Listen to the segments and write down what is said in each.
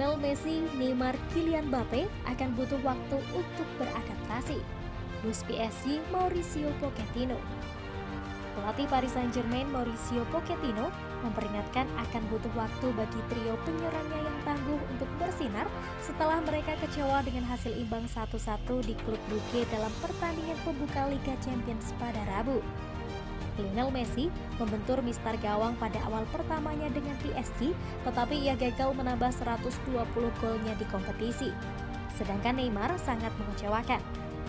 Lionel Messi, Neymar, Kylian Mbappe akan butuh waktu untuk beradaptasi. Bos PSG Mauricio Pochettino. Pelatih Paris Saint-Germain Mauricio Pochettino memperingatkan akan butuh waktu bagi trio penyerangnya yang tangguh untuk bersinar setelah mereka kecewa dengan hasil imbang 1-1 di klub Brugge dalam pertandingan pembuka Liga Champions pada Rabu. Lionel Messi membentur mistar gawang pada awal pertamanya dengan PSG, tetapi ia gagal menambah 120 golnya di kompetisi. Sedangkan Neymar sangat mengecewakan,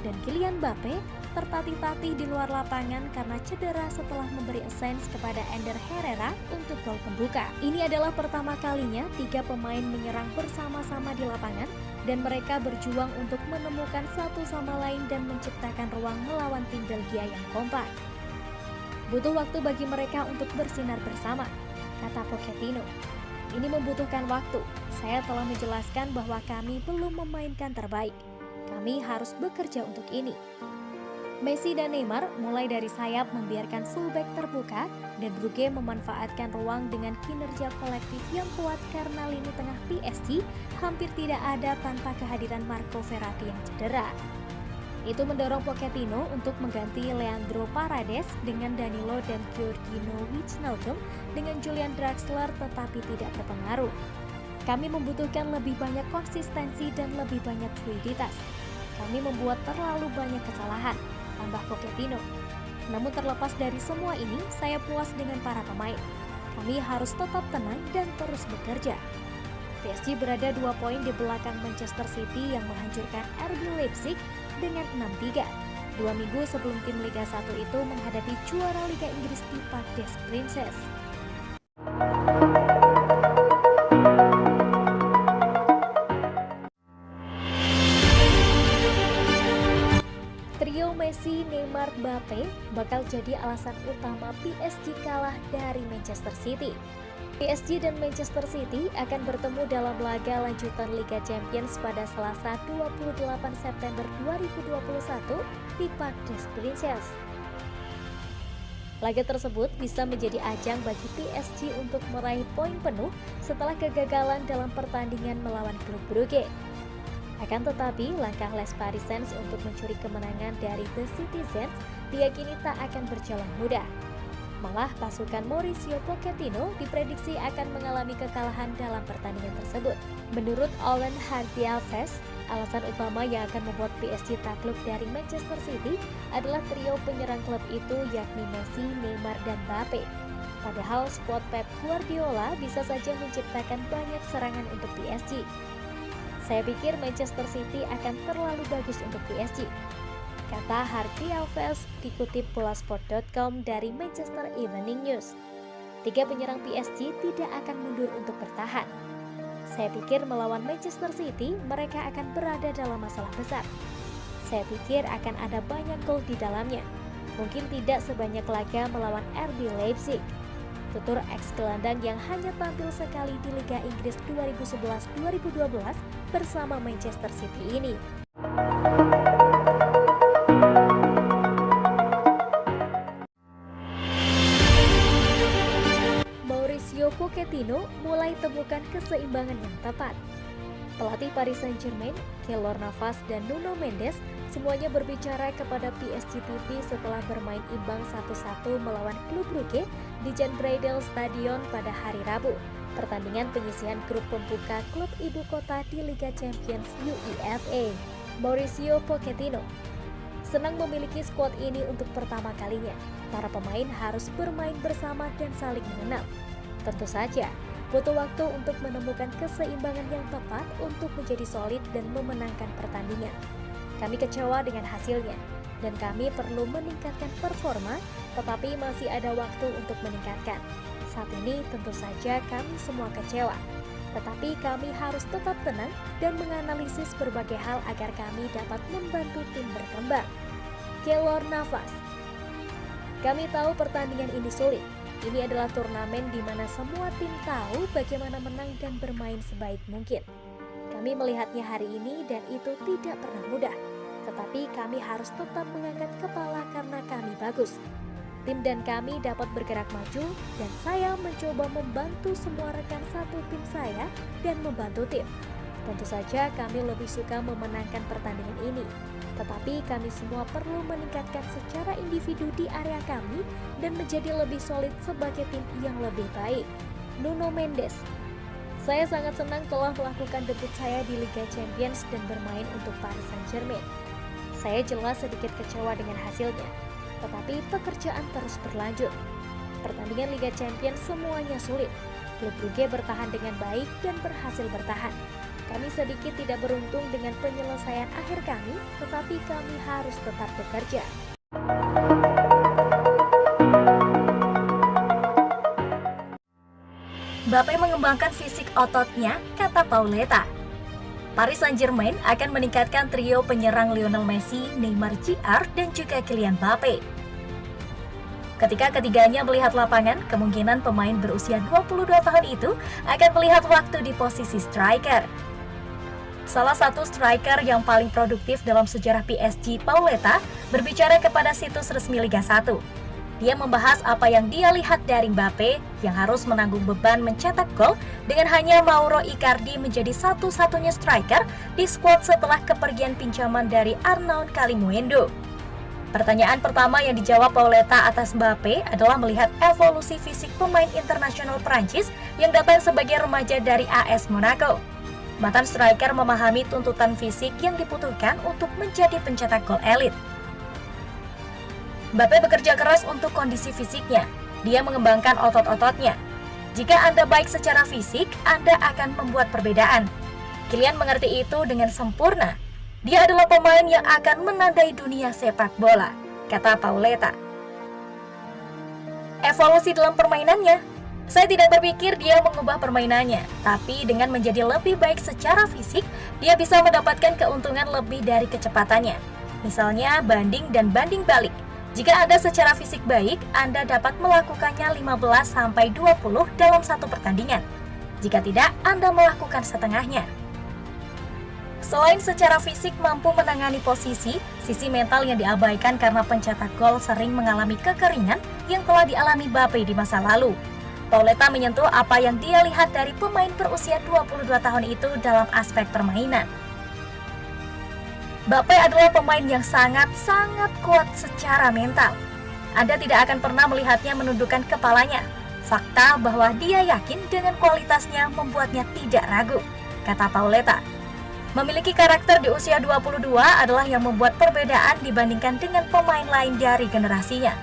dan Kylian Mbappe tertatih-tatih di luar lapangan karena cedera setelah memberi assist kepada Ander Herrera untuk gol pembuka. Ini adalah pertama kalinya tiga pemain menyerang bersama-sama di lapangan, dan mereka berjuang untuk menemukan satu sama lain dan menciptakan ruang melawan tim Belgia yang kompak. Butuh waktu bagi mereka untuk bersinar bersama, kata Pochettino. Ini membutuhkan waktu. Saya telah menjelaskan bahwa kami belum memainkan terbaik. Kami harus bekerja untuk ini. Messi dan Neymar mulai dari sayap membiarkan fullback terbuka, dan Brugge memanfaatkan ruang dengan kinerja kolektif yang kuat karena lini tengah PSG hampir tidak ada tanpa kehadiran Marco Verratti yang cedera. Itu mendorong Pochettino untuk mengganti Leandro Paredes dengan Danilo dan Georginio Wijnaldum dengan Julian Draxler, tetapi tidak berpengaruh. Kami membutuhkan lebih banyak konsistensi dan lebih banyak fluiditas. Kami membuat terlalu banyak kesalahan, tambah Pochettino. Namun terlepas dari semua ini, saya puas dengan para pemain. Kami harus tetap tenang dan terus bekerja. PSG berada 2 poin di belakang Manchester City yang menghancurkan RB Leipzig dengan 6-3. 2 minggu sebelum tim Liga 1 itu menghadapi juara Liga Inggris di Parc des Princes. Trio Messi, Neymar, Mbappe bakal jadi alasan utama PSG kalah dari Manchester City. PSG dan Manchester City akan bertemu dalam laga lanjutan Liga Champions pada Selasa 28 September 2021 di Parc des Princes. Laga tersebut bisa menjadi ajang bagi PSG untuk meraih poin penuh setelah kegagalan dalam pertandingan melawan klub Brugge. Akan tetapi, langkah Les Parisiens untuk mencuri kemenangan dari The Citizens diyakini tak akan berjalan mudah. Malah pasukan Mauricio Pochettino diprediksi akan mengalami kekalahan dalam pertandingan tersebut. Menurut Owen Hargreaves, alasan utama yang akan membuat PSG takluk dari Manchester City adalah trio penyerang klub itu, yakni Messi, Neymar, dan Mbappe. Padahal skuad Pep Guardiola bisa saja menciptakan banyak serangan untuk PSG. Saya pikir Manchester City akan terlalu bagus untuk PSG, kata Hargreaves dikutip bolasport.com dari Manchester Evening News. Tiga penyerang PSG tidak akan mundur untuk bertahan. Saya pikir melawan Manchester City mereka akan berada dalam masalah besar. Saya pikir akan ada banyak gol di dalamnya. Mungkin tidak sebanyak laga melawan RB Leipzig, tutur ex-gelandang yang hanya tampil sekali di Liga Inggris 2011-2012 bersama Manchester City ini. Mauricio Pochettino mulai temukan keseimbangan yang tepat. Pelatih Paris Saint-Germain, Keylor Navas, dan Nuno Mendes semuanya berbicara kepada PSG TV setelah bermain imbang 1-1 melawan klub Brugge di Jan Breydel Stadion pada hari Rabu, pertandingan penyisihan grup pembuka klub ibu kota di Liga Champions UEFA. Mauricio Pochettino senang memiliki skuad ini untuk pertama kalinya. Para pemain harus bermain bersama dan saling mengenal. Tentu saja, butuh waktu untuk menemukan keseimbangan yang tepat untuk menjadi solid dan memenangkan pertandingan. Kami kecewa dengan hasilnya, dan kami perlu meningkatkan performa, tetapi masih ada waktu untuk meningkatkan. Saat ini tentu saja kami semua kecewa, tetapi kami harus tetap tenang dan menganalisis berbagai hal agar kami dapat membantu tim berkembang. Keylor Navas. Kami tahu pertandingan ini sulit. Ini adalah turnamen di mana semua tim tahu bagaimana menang dan bermain sebaik mungkin. Kami melihatnya hari ini dan itu tidak pernah mudah. Tetapi kami harus tetap mengangkat kepala karena kami bagus. tim dan kami dapat bergerak maju dan saya mencoba membantu semua rekan satu tim saya dan membantu tim. Tentu saja kami lebih suka memenangkan pertandingan ini, tetapi kami semua perlu meningkatkan secara individu di area kami dan menjadi lebih solid sebagai tim yang lebih baik. Nuno Mendes. Saya sangat senang telah melakukan debut saya di Liga Champions dan bermain untuk Paris Saint-Germain. Saya jelas sedikit kecewa dengan hasilnya, tetapi pekerjaan terus berlanjut. Pertandingan Liga Champions semuanya sulit. Klub Brugge bertahan dengan baik dan berhasil bertahan. Kami sedikit tidak beruntung dengan penyelesaian akhir kami, tetapi kami harus tetap bekerja. Mbappe mengembangkan fisik ototnya, kata Pauleta. Paris Saint-Germain akan meningkatkan trio penyerang Lionel Messi, Neymar Jr, dan juga Kylian Mbappe. Ketika ketiganya melihat lapangan, kemungkinan pemain berusia 22 tahun itu akan melihat waktu di posisi striker. Salah satu striker yang paling produktif dalam sejarah PSG, Pauleta, berbicara kepada situs resmi Liga 1. Dia membahas apa yang dia lihat dari Mbappe yang harus menanggung beban mencetak gol dengan hanya Mauro Icardi menjadi satu-satunya striker di skuad setelah kepergian pinjaman dari Arnaud Kalimuendo. Pertanyaan pertama yang dijawab Pauleta atas Mbappe adalah melihat evolusi fisik pemain internasional Prancis yang datang sebagai remaja dari AS Monaco. Mantan striker memahami tuntutan fisik yang dibutuhkan untuk menjadi pencetak gol elit. Mbappe bekerja keras untuk kondisi fisiknya. Dia mengembangkan otot-ototnya. Jika Anda baik secara fisik, Anda akan membuat perbedaan. Kylian mengerti itu dengan sempurna. Dia adalah pemain yang akan menandai dunia sepak bola, kata Pauleta. Evolusi dalam permainannya. Saya tidak berpikir dia mengubah permainannya, tapi dengan menjadi lebih baik secara fisik, dia bisa mendapatkan keuntungan lebih dari kecepatannya. Misalnya banding dan banding balik. Jika Anda secara fisik baik, Anda dapat melakukannya 15-20 dalam satu pertandingan. Jika tidak, Anda melakukan setengahnya. Selain secara fisik mampu menangani posisi, sisi mental yang diabaikan karena pencetak gol sering mengalami kekeringan yang telah dialami Mbappe di masa lalu. Pauleta menyentuh apa yang dia lihat dari pemain berusia 22 tahun itu dalam aspek permainan. Mbappe adalah pemain yang sangat kuat secara mental. Anda tidak akan pernah melihatnya menundukkan kepalanya. Fakta bahwa dia yakin dengan kualitasnya membuatnya tidak ragu, kata Pauleta. Memiliki karakter di usia 22 adalah yang membuat perbedaan dibandingkan dengan pemain lain dari generasinya.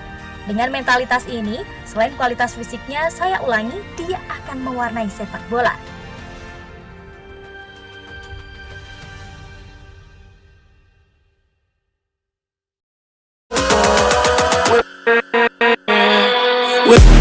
Dengan mentalitas ini, selain kualitas fisiknya, saya ulangi, dia akan mewarnai sepak bola. With